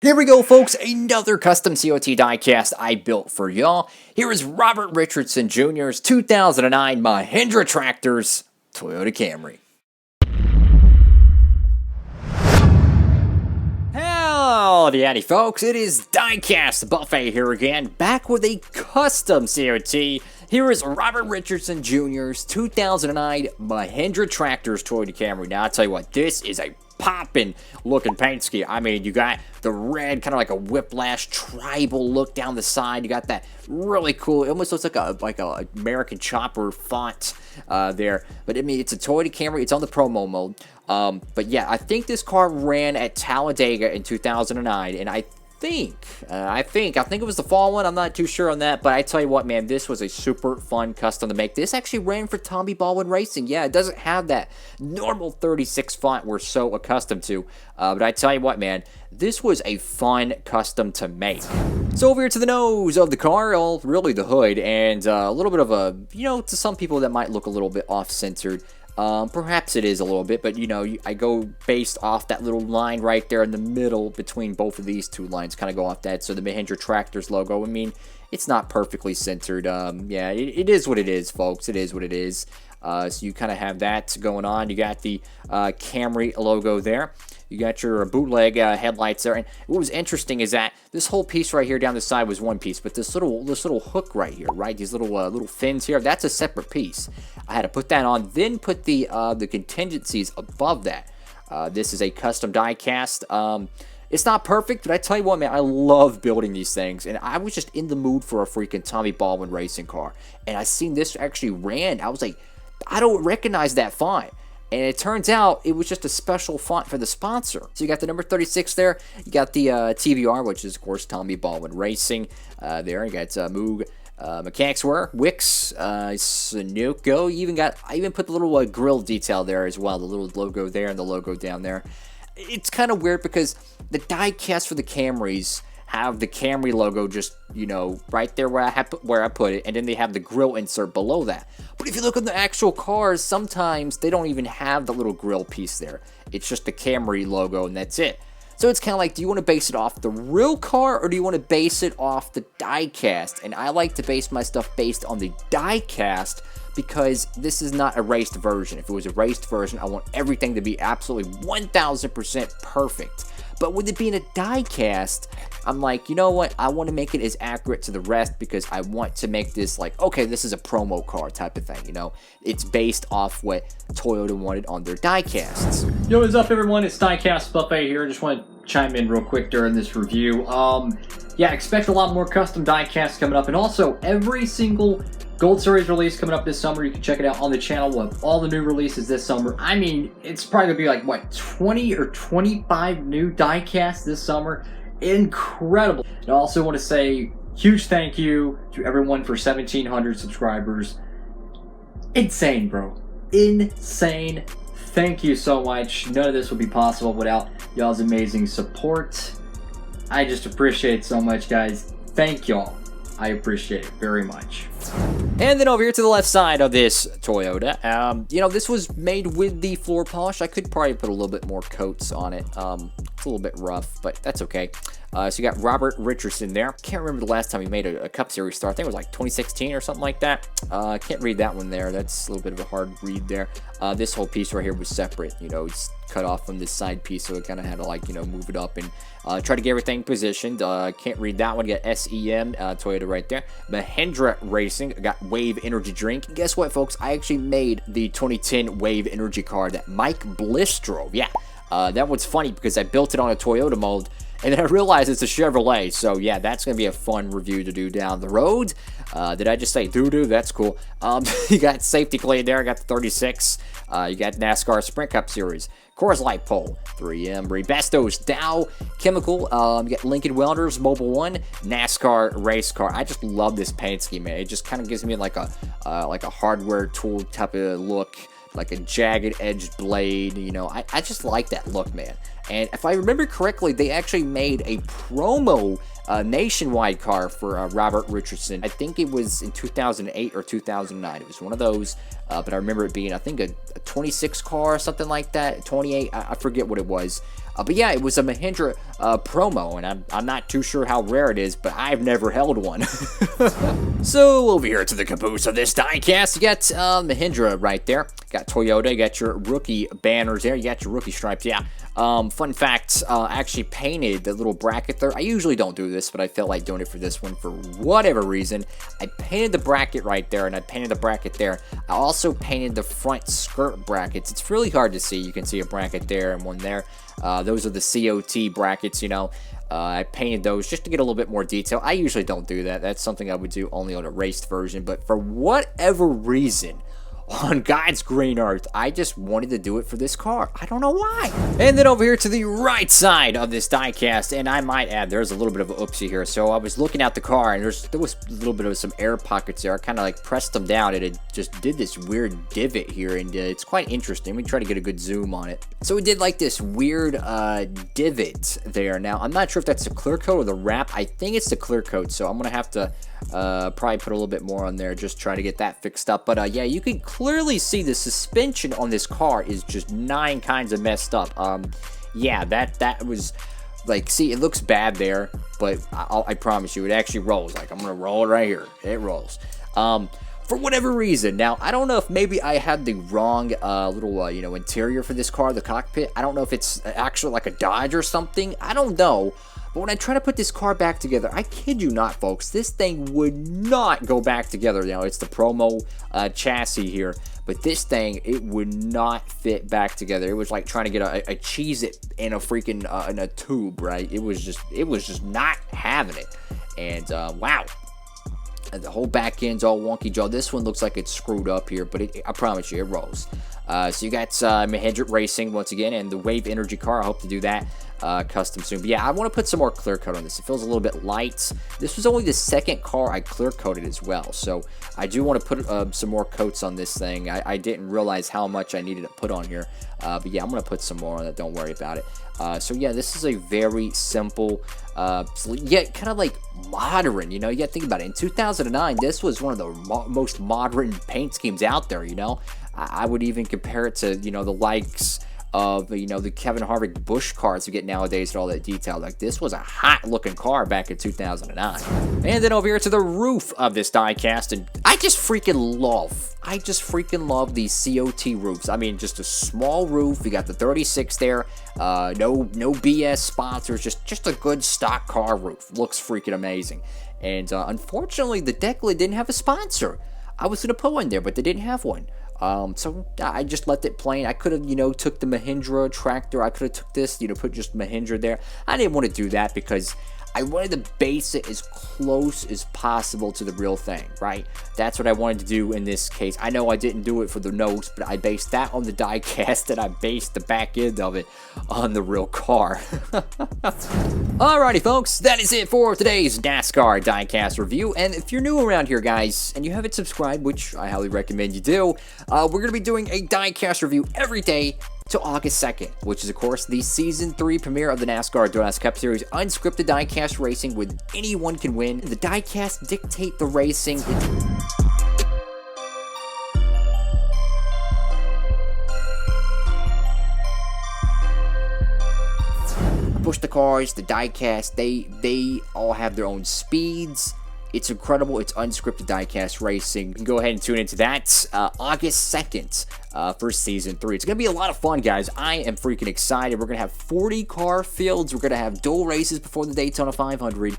Here we go, folks, another custom COT diecast I built for y'all. Here is Robert Richardson Jr.'s 2009 Mahindra Tractors Toyota Camry. Howdy, folks, it is Diecastbuffet here again, back with a custom COT. Here is Robert Richardson Jr.'s 2009 Mahindra Tractors Toyota Camry. Now, I'll tell you what, this is a poppin' looking paint scheme. I mean, you got the red, kind of like a whiplash tribal look down the side. You got that really cool, it almost looks like a American Chopper font there. But I mean, it's a Toyota Camry. It's on the promo mode. But yeah, I think this car ran at Talladega in 2009, and I think it was the fall one. I'm not too sure on that, but I tell you what, man, this was a super fun custom to make. This actually ran for Tommy Baldwin Racing. Yeah, it doesn't have that normal 36 font we're so accustomed to, but I tell you what, man, this was a fun custom to make. So over here to the nose of the car, well, really the hood, and a little bit of a, to some people that might look a little bit off-centered. Perhaps it is a little bit, but I go based off that little line right there in the middle between both of these two lines, kind of go off that. So the Mahindra Tractors logo, I mean, it's not perfectly centered. Yeah, it is what it is, folks. It is what it is. So you kind of have that going on. You got the Camry logo there. You got your bootleg headlights there. And what was interesting is that this whole piece right here down the side was one piece, but this little hook right here, right? These little fins here, that's a separate piece. I had to put that on, then put the contingencies above that. This is a custom die cast. It's not perfect, but I tell you what, man, I love building these things. And I was just in the mood for a freaking Tommy Baldwin racing car. And I seen this actually ran. I was like, I don't recognize that font. And it turns out it was just a special font for the sponsor. So you got the number 36 there. You got the TBR, which is, of course, Tommy Baldwin Racing. There, you got Moog Mechanics Wear, Wix, Sunoco. I even put the little grill detail there as well. The little logo there and the logo down there. It's kind of weird because the die cast for the Camrys have the Camry logo just, right there where I put it, and then they have the grill insert below that. But if you look at the actual cars, sometimes they don't even have the little grill piece there. It's just the Camry logo, and that's it. So it's kind of like, do you want to base it off the real car, or do you want to base it off the die cast? And I like to base my stuff based on the die cast, because this is not a raced version. If it was a raced version, I want everything to be absolutely 1000% perfect. But with it being a die cast, I'm like, you know what? I want to make it as accurate to the rest because I want to make this like, okay, this is a promo car type of thing, It's based off what Toyota wanted on their die casts. Yo, what's up, everyone? It's Diecastbuffet here. I just want to chime in real quick during this review. Yeah, expect a lot more custom die casts coming up, and also every single Gold Series release coming up this summer. You can check it out on the channel with all the new releases this summer. I mean, it's probably going to be like, what, 20 or 25 new die casts this summer? Incredible. And I also want to say huge thank you to everyone for 1,700 subscribers. Insane, bro. Insane. Thank you so much. None of this would be possible without y'all's amazing support. I just appreciate it so much, guys. Thank y'all. I appreciate it very much. And then over here to the left side of this Toyota, this was made with the floor polish. I could probably put a little bit more coats on it. It's a little bit rough, but that's okay. So you got Robert Richardson there. Can't remember the last time he made a Cup Series start. I think it was like 2016 or something like that. Can't read that one there. That's a little bit of a hard read there. This whole piece right here was separate. It's cut off from this side piece, so it kind of had to move it up and try to get everything positioned. Can't read that one. You got SEM Toyota right there. Mahindra Racing got Wave Energy Drink. And guess what, folks? I actually made the 2010 Wave Energy car that Mike Bliss drove. Yeah, that one's funny because I built it on a Toyota mold, and then I realized it's a Chevrolet. So yeah, that's gonna be a fun review to do down the road. Did I just say doo-doo? That's cool. You got Safety Clean there. I got the 36. You got NASCAR Sprint Cup Series. Coors Light Pole, 3M, Rebestos, Dow Chemical, you got Lincoln Welders, Mobile One, NASCAR Race Car. I just love this paint scheme, man. It just kind of gives me like a hardware tool type of look, like a jagged edged blade. I just like that look, man. And if I remember correctly, they actually made a promo nationwide car for Robert Richardson. I think it was in 2008 or 2009. It was one of those, but I remember it being, I think, a 26 car or something like that, 28. I forget what it was. But yeah, it was a Mahindra promo, and I'm not too sure how rare it is, but I've never held one. So over here to the caboose of this diecast, you got Mahindra right there. Got Toyota, you got your rookie banners there, you got your rookie stripes, yeah. Fun fact, I actually painted the little bracket there. I usually don't do this, but I felt like doing it for this one for whatever reason. I painted the bracket right there, and I painted the bracket there. I also painted the front skirt brackets. It's really hard to see. You can see a bracket there and one there. Those are the COT brackets, you know. I painted those just to get a little bit more detail. I usually don't do that. That's something I would do only on a raced version, but for whatever reason, on God's green earth, I just wanted to do it for this car. I don't know why. And then over here to the right side of this diecast, and I might add, there's a little bit of an oopsie here. So I was looking at the car, and there was a little bit of some air pockets there. I kind of like pressed them down, and it just did this weird divot here, and it's quite interesting. Let me try to get a good zoom on it. So it did like this weird divot there. Now, I'm not sure if that's the clear coat or the wrap. I think it's the clear coat, so I'm going to have to probably put a little bit more on there, just try to get that fixed up. But yeah, you can clearly see the suspension on this car is just 9 kinds of messed up. Yeah, that was like, see, it looks bad there, but I promise you, it actually rolls. Like, I'm gonna roll it right here. It rolls. For whatever reason. Now, I don't know if maybe I had the wrong little, you know, interior for this car, the cockpit. I don't know if it's actually like a Dodge or something. I don't know. But when I try to put this car back together, I kid you not, folks, this thing would not go back together. Now, it's the promo chassis here, but this thing, it would not fit back together. It was like trying to get a Cheez-It in a freaking in a tube, right? It was just not having it. And wow. And the whole back end's all wonky, Joe. This one looks like it's screwed up here, but I promise you, it rolls. So you got Mahindra Racing once again, and the Wave Energy car. I hope to do that custom soon. But yeah, I want to put some more clear coat on this. It feels a little bit light. This was only the second car I clear coated as well, so I do want to put some more coats on this thing. I didn't realize how much I needed to put on here, but yeah, I'm going to put some more on it. Don't worry about it. So yeah, this is a very simple, yet kind of like modern, you know. You got to think about it. In 2009, this was one of the most modern paint schemes out there, you know. I would even compare it to, you know, the likes of, you know, the Kevin Harvick Busch cars we get nowadays and all that detail. Like, this was a hot looking car back in 2009. And then over here to the roof of this diecast, and I just freaking love these COT roofs. I mean, just a small roof. You got the 36 there. No BS sponsors. Just a good stock car roof. Looks freaking amazing. And unfortunately, the deck lid didn't have a sponsor. I was gonna put one there, but they didn't have one. So I just left it plain. I could have, you know, took the Mahindra tractor. I could have took this, you know, put just Mahindra there. I didn't want to do that because I wanted to base it as close as possible to the real thing, right? That's what I wanted to do in this case. I know I didn't do it for the nose, but I based that on the diecast, and I based the back end of it on the real car. Alrighty, folks, that is it for today's NASCAR diecast review. And if you're new around here, guys, and you haven't subscribed, which I highly recommend you do, we're going to be doing a diecast review every day to August 2nd, which is, of course, the Season 3 premiere of the NASCAR DURALAST Cup Series unscripted diecast racing with anyone can win. The diecast dictate the racing. Push the cars, the diecast, they all have their own speeds. It's incredible. It's unscripted diecast racing. You can go ahead and tune into that August 2nd for Season 3. It's going to be a lot of fun, guys. I am freaking excited. We're going to have 40 car fields. We're going to have dual races before the Daytona 500,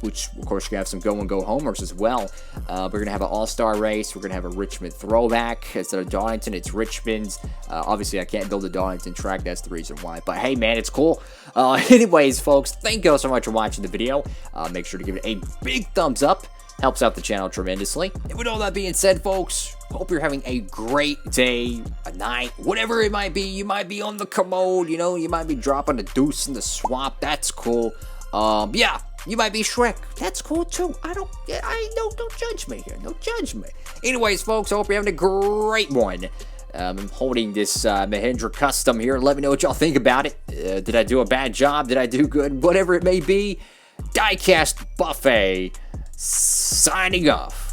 which, of course, you're going to have some go-and-go homers as well. We're going to have an all-star race. We're going to have a Richmond throwback. Instead of Darlington, it's Richmond's. Obviously, I can't build a Darlington track. That's the reason why. But, hey, man, it's cool. Anyways, folks, thank you all so much for watching the video. Make sure to give it a big thumbs up. Helps out the channel tremendously. And with all that being said, folks, hope you're having a great day, a night, whatever it might be. You might be on the commode, you know, you might be dropping a deuce in the swamp. That's cool. Yeah, you might be Shrek. That's cool too. Don't judge me here. Don't judge me. Anyways, folks, I hope you're having a great one. I'm holding this Mahindra Custom here. Let me know what y'all think about it. Did I do a bad job? Did I do good? Whatever it may be. Diecastbuffet signing off.